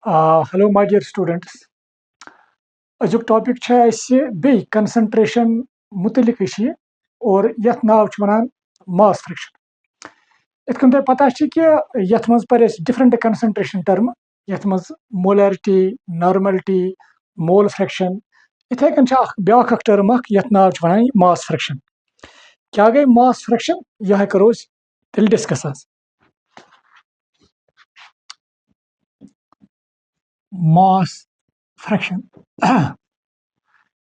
Hello, my dear students. अजुक topic बे concentration मुतलिक और यथ नाव वनान मास फ्रिक्शन। इत कन तुम पता कि यथ मज पर डिफरेंट कंसंट्रेशन टर्म यथ मज मोलरिटी नॉर्मलिटी मोल फ्रैक्शन इथे कन ब्या टर्म यथ नाव वनान मास फ्रिक्शन। क्या गई मास फ्रिक्शन यह करो तेल डिस्कस आज। मास फ्रैक्शन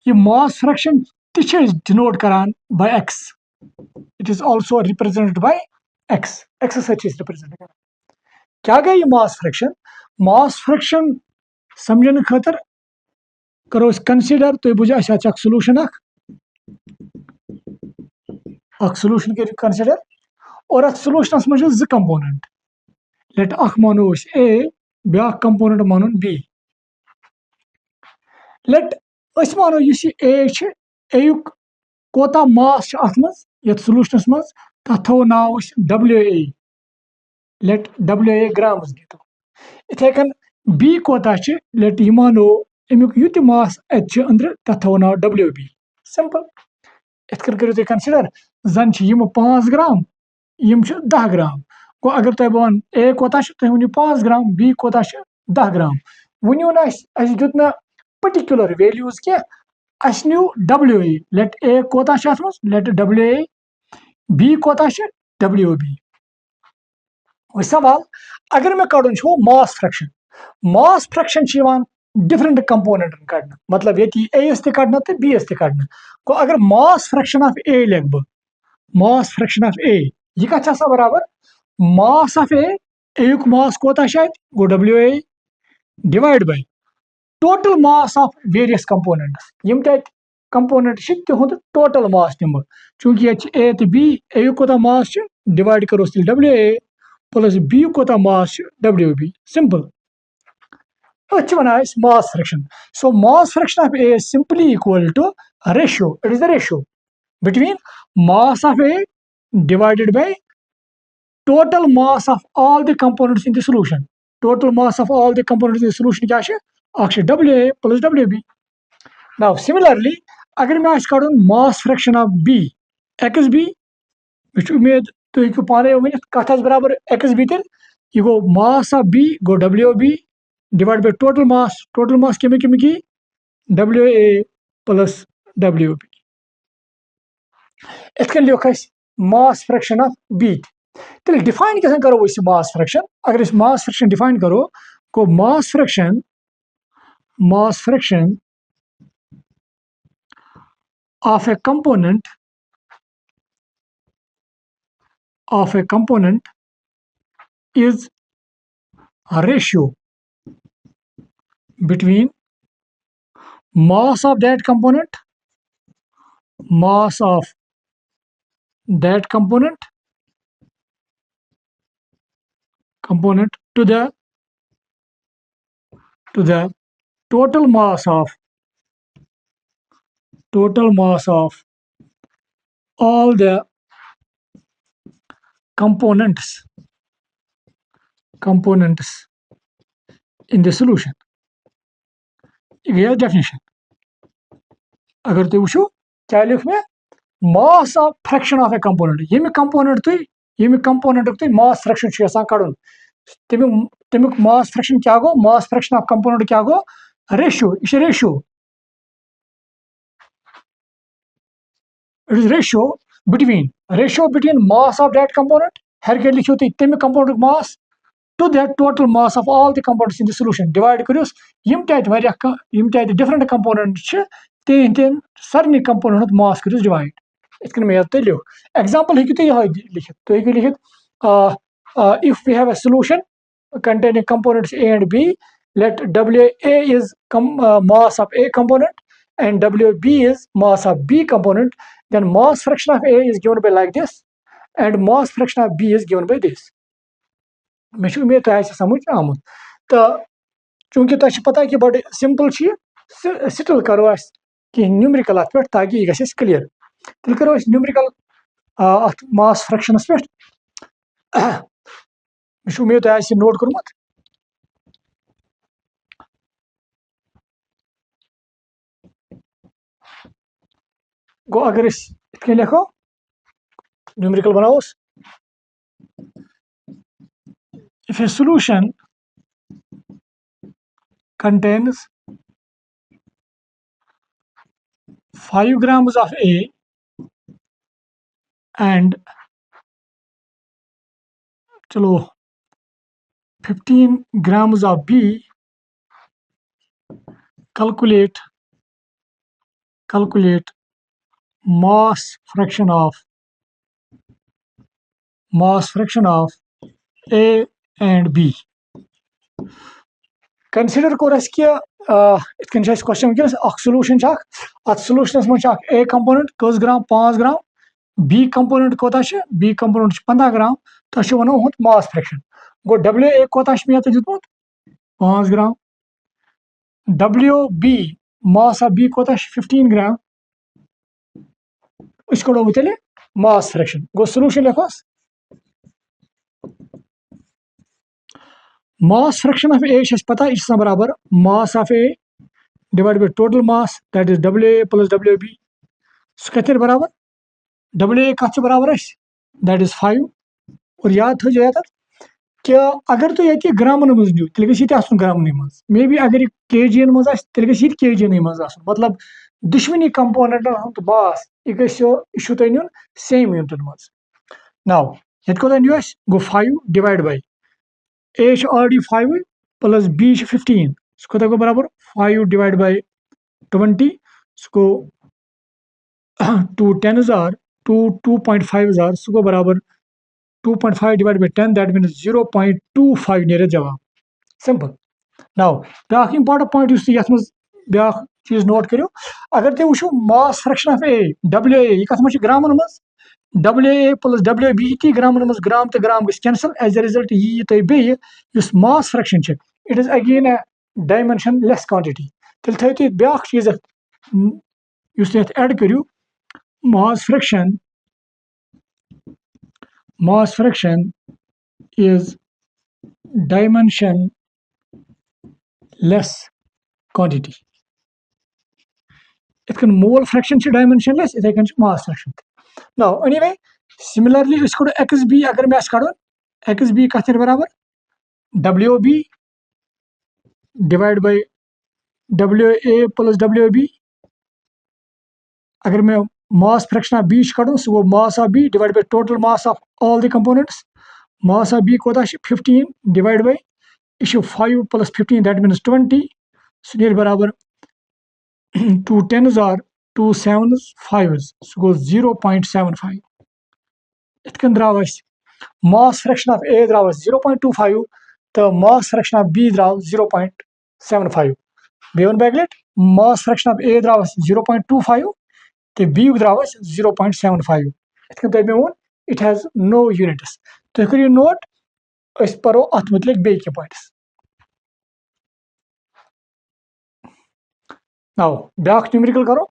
ये मास फ्रैक्शन डिनोट करान by X. It is also represented by X. X represent करान। क्या गई ये मास फ्रैक्शन? मास फ्रैक्शन समझने खतर करो कंसिडर तुम बुझ सोल्यूशन सोल्यूशन कर कंसिडर और अथ सोल्यूशनस मज जो कंपोनेंट लेट मानो ए ब्या कंपोनेंट मानो बी। लेट मानो ए युक कोता मास अथ मज ये सोल्यूशनस मज तथ थो नाव WA। लेट WA ग्राम्स दितो। इथे कन बी कोता लेट यह मानो अमुक युत मास अंदर तथ थो नाव WB। सिंपल। इत करो तुम कंसिडर जन 5 ग्राम यम 10 ग्राम गो अगर तुम बह ए कोता तुम वो 5 ग्राम बी कोता 10 ग्राम वनो दुत ना पर्टिकुलर वैल्यूज कह न्यू WA। लेट ए कोता लेट WA बी कोता WB। सवाल अगर मैं कड़न mass fraction. Mass fraction different component कड़ना मतलब ये ए कड़ना तो बी कड़ना गो अगर मास फ्रैक्शन ऑफ ए लिख बह मास फ्रैक्शन ऑफ ए यह कत बराबर मास ऑफ ए युक मास कोता गो WA divide by total mass of various components यम कंपोनेंट तिहुंद टोटल मास निम चूंकि ये ए तो बी ए युक कोता मास डिवाइड करो WA प्लस बी कोता mass WB। Simple. Mass fraction. So mass fraction of A simply equal to ratio. It is the ratio between mass of A divided by total mass of all the components in the solution. Total mass of all the components in the solution क्या WA plus WB. Now similarly अगर मैं कड़न mass fraction of B XB मे उम्मीद तुम हेकू पाने one कत बराबर XB तेल यह गो mass of B go WB divided by total mass कमी WA plus WB। इत लिख मास फ्रैक्शन ऑफ बी। तेल डिफाइन कैसे करो मास फ्रैक्शन? अगर मास फ्रैक्शन डिफाइन करो गो mass fraction of A component is ratio between mass of that component to the total mass of all the components in the solution। यह definition अगर तुम वो क्या लिख में mass of fraction of A component यम कंपोनेंट तुम mass fraction कड़न तमिक मास फ्रैक्शन क्या गो मास फ्रैक्शन ऑफ कंपोनेंट क्या गो रेशियो। यह ratio between mass of that component हर के लिखो तुम तमिक component mass to that total mass of all the components in the solution divide करियोस यम डिफरेंट कंपोनेंट तिहन सारे कंपोनेंट मास करियोस डिवाइड। इत मे तुम लिख एग्जांपल हेकु तुम यह लिखित तुम हेकु लिखित if we have a solution containing components A and B let WA is mass of A component and WB is mass of B component then mass fraction of A is given by like this and mass fraction of B is given by this। मे उम्मीद तुम समझ आमुत तो चूंकि तुम पता कि बड़ simple still करो कह न्यूमरिकल अत पे ताकि यह गस क्लियर। तेल करो न्यूमरिकल अत मास फ्रैक्शनस पे मे उम्मीद तुम नोट कोर्मुत। गो अगर इस लिखो numerical बनाओस if a solution contains 5 grams of A and चलो 15 grams of B, calculate mass fraction of A and B. Consider को रस किया इत कन क्वेश्चन वनकस सोलूशन अत सोलूशनस मज A कंपोनेंट कस ग्राम 5 ग्राम B कंपोनेंट कोता B कंपोनेंट 15 ग्राम तो वनो हुत मास फ्रैक्शन गो WA कोता मे दितमुत 5 gram WB mass of B कोता 15 ग्राम इस कड़ो तेल मास फ्रैक्शन गो सोलूशन लिखोस mass fraction of A पता यह बराबर mass of A divided by total mass, that is WA plus WB. सह बराबर WA कत बराबर that is 5 और याद थो जाए क्या अगर तो ये ग्रामन मज नो तेल गन ग्रामन मज मे बी अगर केजीन मज तेल केजीन मज मतलब दुश्मनी कंपोनेंटन हूं मास यह तुम नुन सेम यूनिटन मज नाउ ये कोता नो गो 5 divide by A already 5 plus B 15 सो गो बराबर 5 डिवाइड बाय 20 सो 2 10 हजार 2.5 हजार सो गो बराबर 2.5 divided by 10 that means 0.25 नेरे जवाब सिंपल नाउ ब्या इंपॉर्टेंट पॉइंट ये ब्या चीज नोट करो अगर तुम वो mass fraction of A WA यह कत मज ग्रामन मज WA plus WB इति ग्रामन मज ग्राम तो ग्राम गस कैंसल एज अ रिजल्ट यी तुम बे mass fraction it is again a dimensionless quantity तेल थो तुम ब्या चीज ऐड करो mass fraction is dimension less quantity. It can mole fraction dimensionless, it can mass fraction. Now anyway, similarly इस करो XB अगर मैं करो XB कथर बराबर WB divided by WA plus WB अगर मैं mass fraction of B करूँ so वो mass of B divided by total mass of all the components. Mass of B कोता 15 divided by issue 5 plus 15 that means 20 so near barabar 2 10s are 2 7s 5s so goes 0.75 it can draw us mass fraction of A draw us 0.25 the mass fraction of B draw 0.75 B1 backlet mass fraction of A draw us 0.25 the B draw us 0.75 it can tell me one it has no units तो करिए note इस परो अत मुतलिक बे के points now back numerical करो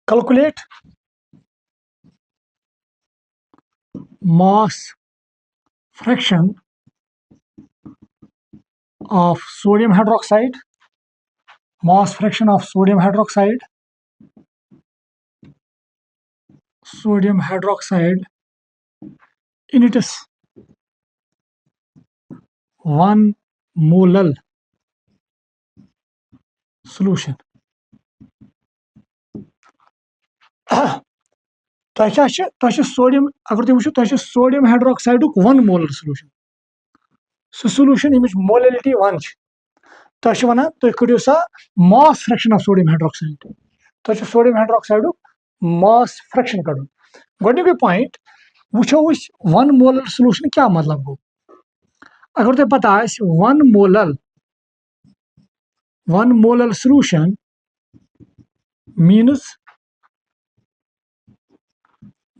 calculate mass fraction of sodium hydroxide in its 1 molar solution sodium अगर तुम वो sodium hydroxide 1 molar solution so solution अमिच मोलैलिटी 1 तुम वन तुम करो सा mass fraction of sodium hydroxide तुम सोडियम हाइड्रोक्साइड मास फ्रैक्शन कड़न गोडनिक पॉइंट वो 1 मोलर सोल्यूशन क्या मतलब गो अगर तुम पता 1 molar solution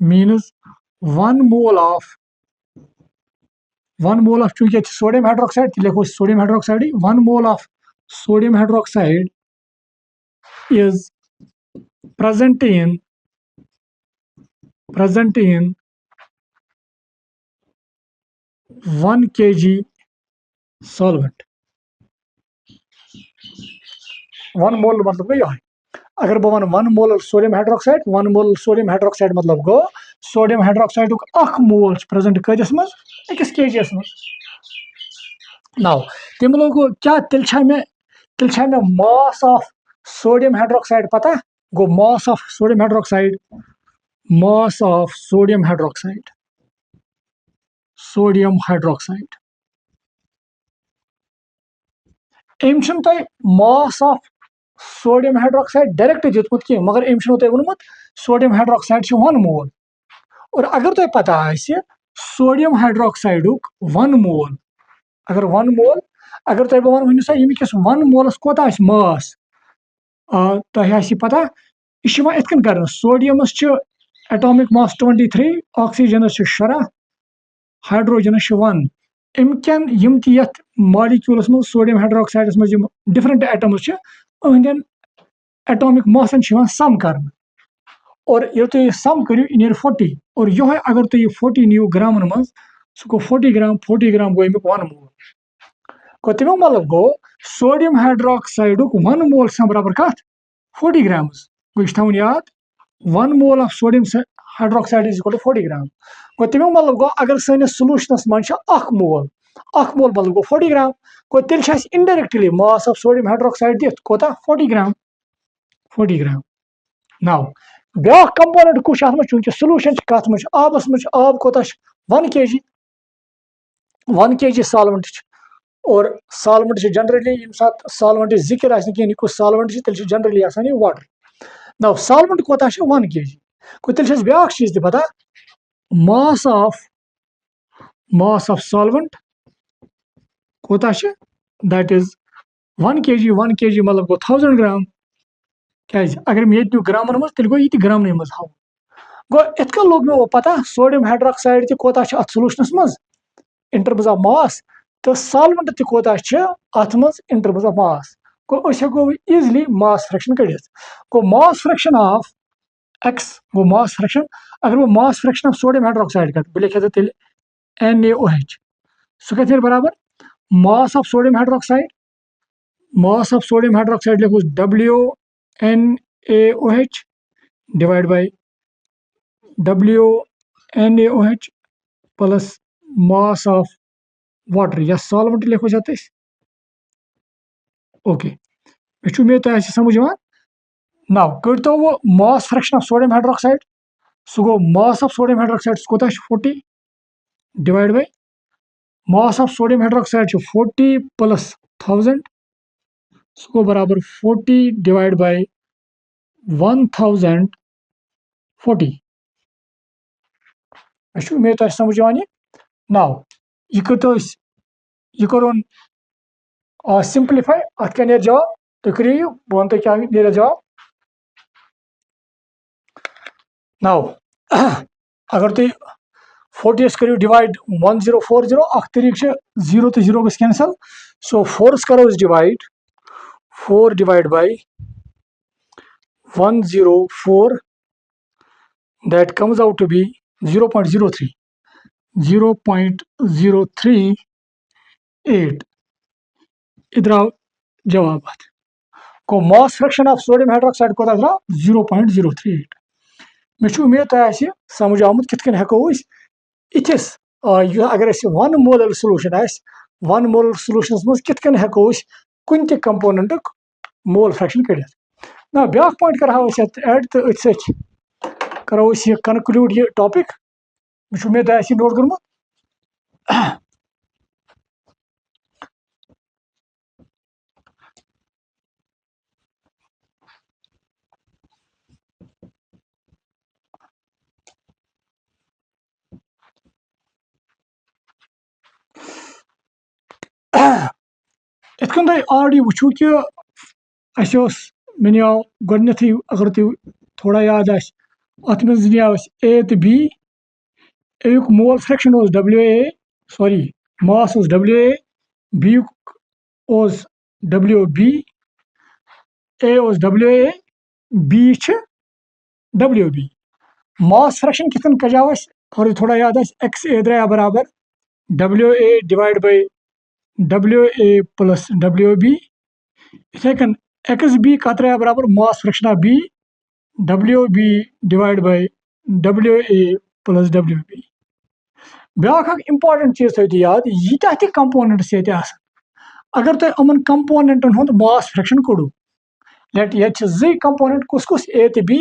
means 1 mole of 1 mole of चूंकि sodium hydroxide तो लिखो sodium hydroxide 1 mole of sodium hydroxide is present in 1 kg solvent. 1 mole मतलब गो यह अगर बह one 1 mole sodium hydroxide 1 mole sodium hydroxide मतलब गो sodium hydroxide अख मोल प्रेजेंट कदिस मज अकिस kgs मज नाउ तम लोग क्या तिल mass of sodium hydroxide पता गो mass of sodium hydroxide अम mass of sodium hydroxide direct दितमुत कह मगर अम वोनमुत sodium hydroxide 1 mole और अगर तुम पता sodium hydroxide 1 mole अगर 1 mole अगर तुम बह वन सा यमिकस 1 moles कोता mass तुम पता यह इत कर सोडियमस एटॉमिक मास 23 ऑक्सीजनस 17 हाइड्रोजनस 1 अमकन यम मॉलिक्यूलस मज सोडियम हाइड्रोक्साइडस मज डिफरेंट एटम्स अहंदन एटॉमिक मासन सम कर और ये तुम सम करो यह 40 और यह अगर तुम 40 नीव ग्रामन मज सह गो 40 ग्राम गो अमुक 1 मोल गो तमुक मतलब गो सोडियम हाइड्रोक्साइड 1 मोल बराबर कत 40 ग्राम्स गो यह थवन याद 1 mole of sodium hydroxide is equal to 40 gram. गो तमुक मतलब गो अगर सैनिस सॉल्यूशनस मज 1 mole मतलब गो 40 ग्राम गो तेल indirectly mass of sodium hydroxide दित कोता 40 ग्राम नाउ ब्या कंपोनेंट कुछ अत मज चूंकि सॉल्यूशन कत मज आबस मज आब कोता 1 kg सॉल्वेंट और सॉल्वेंट जनरली यम सात सॉल्वेंट जिक्र आह कुछ सॉल्वेंट तेल जनरली आसान वाटर नाउ सॉल्वेंट कोता 1 kg गो तेल ब्या चीज पता mass of solvent कोता दैट इज 1 kg मतलब गो 1000 ग्राम क्या अगर मे नु ग्रामन मज तेल गो ये ग्रामन मज हाव गो इत लोग मे वो पता सोडियम हाइड्रोक्साइड कोता अत सॉल्यूशनस मज इन टर्म्स ऑफ मास तो सॉल्वेंट कोता अत मज इन टर्म्स ऑफ मास गो हेको इजिली मास फ्रैक्शन कड़ित गो मास फ्रैक्शन ऑफ x गो मास फ्रैक्शन अगर वो mass fraction of sodium hydroxide कर बह लिखे तेल NaOH सह कत बराबर मास ऑफ सोडियम हाइड्रोक्साइड लिखो WNaOH divide by WNaOH plus mass of water या सॉल्वेंट लिखो ओके मे तुम समझ नाउ कड़तो वो mass fraction of sodium hydroxide सह गो मास ऑफ सोडियम हाइड्रोक्साइड कोता 40 divide by mass of sodium hydroxide 40 plus 1000 सह गो बराबर 40 डिवाइड बाय 1040 मे तुम समझ नाउ यह करोन सिंप्लीफाई अत क्या नीर जवाब तुम करिए बह वन क्या नीर जवाब नाउ अगर तुम 40 करो डिवाइड 1040 अख तरीक 0 तो 0 गस कैंसल सो 4 करो divide 4 divide by 104 that comes out to be 0.038 इधर जवाब को मास फ्रैक्शन ऑफ सोडियम हाइड्रोक्साइड को 0.038 मे उम्मीद तुम समझ आमुत कित हेको इथिस अगर 1 मोलर सॉल्यूशन 1 मोलर सॉल्यूशनस मज कित हेको कुन त कंपोनेंट मोल फ्रैक्शन कड़ित ना ब्या पॉइंट कर ऐड तो अथ करो यह कनक्लूड यह टॉपिक मे उम्मीद तुम नोट कर्मुत इत तुम ऑलरेडी वो कि मे गोथी अगर तुम थोड़ा याद अत मे A to B A mole fraction WA sorry mass ओस WA, B ओस WB, A ओस WA, B WB। Mass fraction कितन कजाव और थोड़ा याद XA द्राया बराबर WA divide by WA plus WB। इथे कन XB का द्राया बराबर mass fraction of B WB divide by WA plus WB। ब्याख इंपॉर्टेंट चीज थो याद यीत्या ति कंपोनेंट्स ये अगर तुम अमन कंपोनेंटन हुंद मास फ्रैक्शन कड़ू लेट ये जी कंपोनेंट कुस कुस A तो B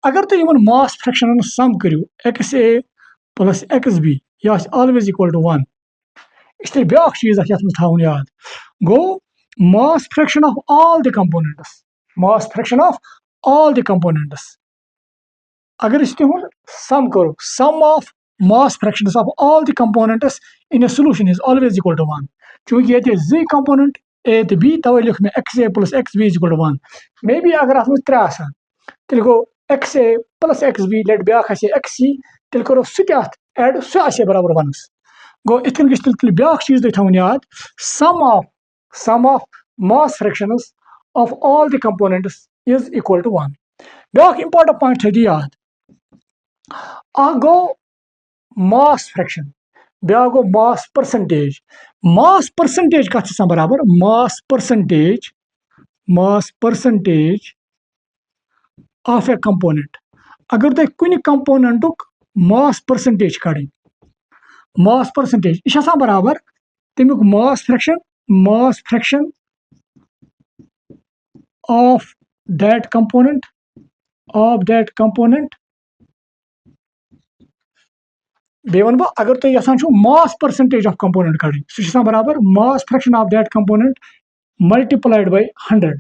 अगर तुम इन मास फ्रैक्शन सम करो XA प्लस XB यह ऑलवेज इक्वल टू 1 इसलिए ब्याख चीज थवन याद गो mass fraction of all the components mass fraction of all the components अगर तुम सम करो sum of mass fractions of all the components in a solution is always equal to 1 चूंकि ये z component A तो B तवे लिख में XA plus XB is equal to 1 may be अगर अथ त्रे आसान तेल गो XA plus XB लेट ब्याख आसे XC तेल करो सह ऐड सह आसे बराबर 1 गो इथन गछ तेल ब्याख चीज थवन याद sum of mass fractions of all the components is equal to 1 ब्याख इंपॉर्टेंट पॉइंट थी याद गो मास फ्रैक्शन ब्या गो मास परसेंटेज कत बराबर मास परसेंटेज ऑफ ए कंपोनेंट अगर तुम कुन कंपोनेंटुक मास परसेंटेज कड़न मास परसेंटेज यह बराबर तमिक mass fraction of that component बे वन बह अगर तुम यहां मास परसेंटेज ऑफ कंपोनेंट कड़न सह बराबर mass fraction of that component multiplied by 100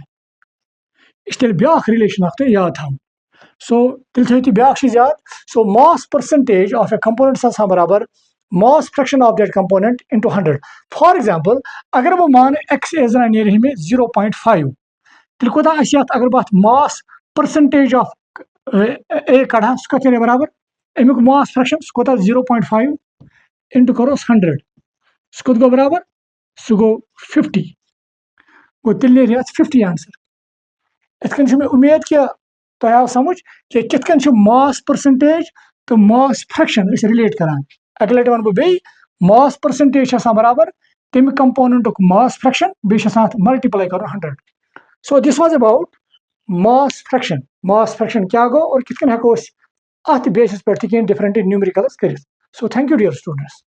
इस ब्याख रिलेशन तुम याद थवन सो तेल थो ब्याख चीज याद so mass percentage of A component बराबर mass fraction of that component into 100 for example अगर बह मान XA जरा नी में 0.5 तेल कोता अगर बह मास परसेंटेज ऑफ A कड़ा सह कत बराबर अमुक मास फ्रैक्शन सह कोता 0.5 इंटू करोस 100 सह कत गो बराबर सह गो 50 गो तेल नी 50 आंसर इतकन मे उम्मीद कि तुम आव समझ कि कितकन मास परसेंटेज तो मास फ्रैक्शन रिलेट करान अक लट वन बे मास परसेंटेज बराबर तम कंपोनेंटुक मास फ्रैक्शन बे मल्टीप्लाई कर 100 so this was about mass fraction क्या गो और कितकन हेको अत बेसिस पे डिफरेंट न्यूमेरिकल्स कर so thank you dear students.